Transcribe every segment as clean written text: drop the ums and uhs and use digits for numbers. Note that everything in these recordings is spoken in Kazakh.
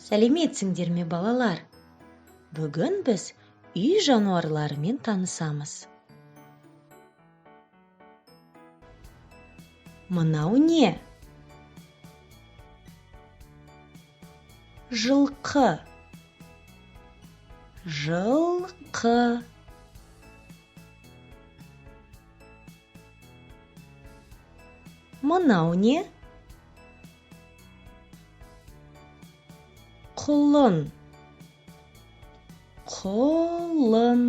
Сәлеметсіңдер ме, балалар? Бүгін біз үй жануарларымен танысамыз. Мынау не? Жылқы. Жылқы. Мынау не? Құлын. Құлын.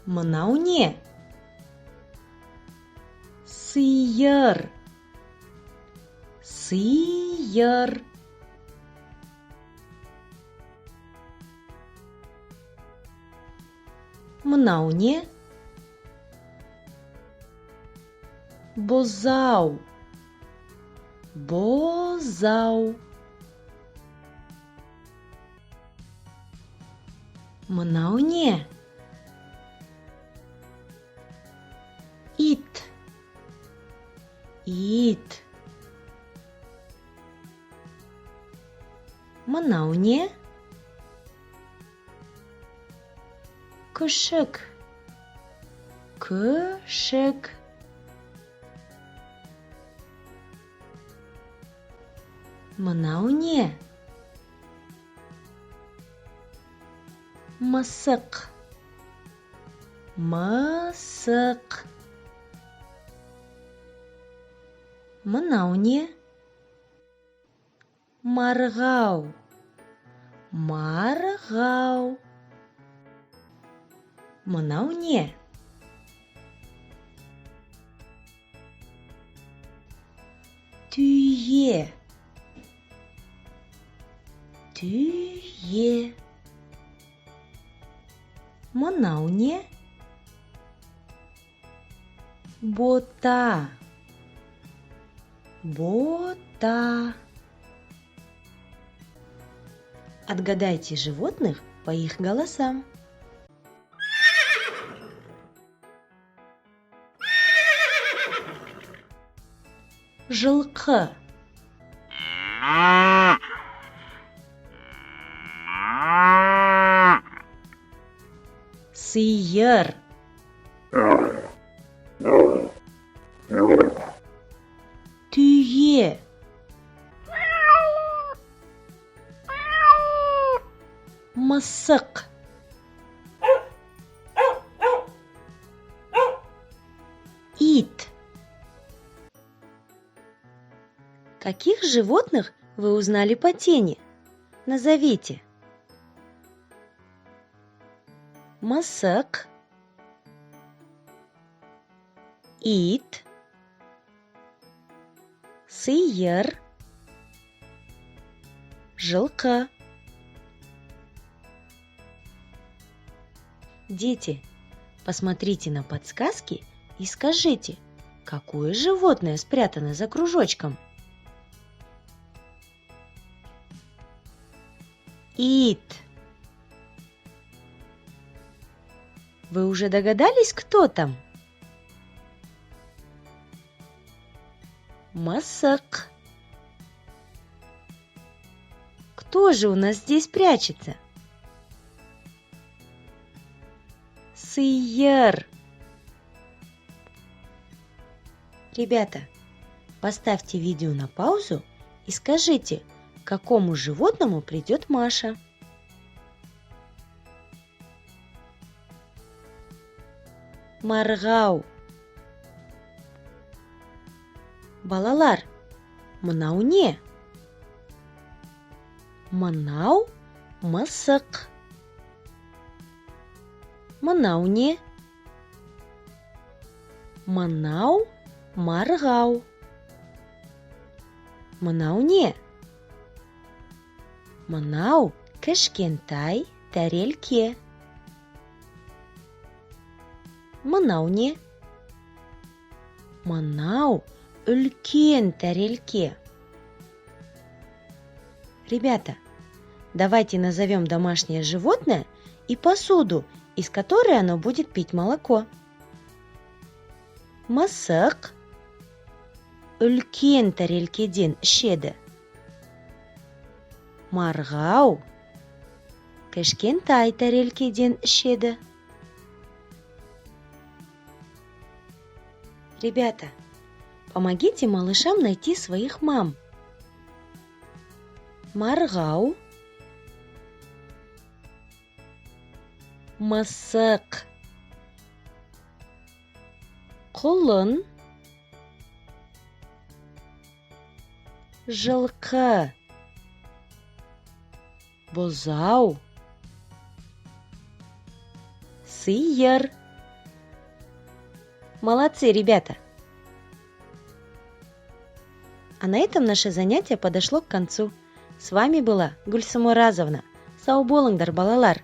Мынау не? Сиыр. Сиыр. Мынау не? Бұзау. Бұзау. Мынау не? Ит. Ит. Мынау не? Күшік. Күшік. Мынау не? Мысық. Мысық. Мынау не? Марғау. Марғау. Мынау не? Түйе. Түйе. Мынау не? Бота. Бота. Отгадайте животных по их голосам. Жылқы. Сиыр. Түйе. Мысық. Ит. Каких животных вы узнали по тени? Назовите. Мысық. Ит. Сиыр. Жылқы. Дети, посмотрите на подсказки и скажите, какое животное спрятано за кружочком? Ит. Вы уже догадались, кто там? Мысық. Кто же у нас здесь прячется? Сиыр. Ребята, поставьте видео на паузу и скажите, к какому животному придет Маша. Марғау. Балалар, мынау не? Мынау мысық. Мынау не? Мынау марғау. Мынау не? Мынау кішкентай тәрелке. Мынау не? Мынау үлкен тәрелке. Ребята, давайте назовем домашнее животное и посуду, из которой оно будет пить молоко. Мысық, үлкен тәрелкеден ішеді? Марғау кішкентай тәрелкеден ішеді. Ребята, помогите малышам найти своих мам. Марғау, мысық, құлын, жылқы, бұзау, сиыр. Молодцы, ребята! А на этом наше занятие подошло к концу. С вами была Гульсум Оразовна. Сау болыңдар, балалар!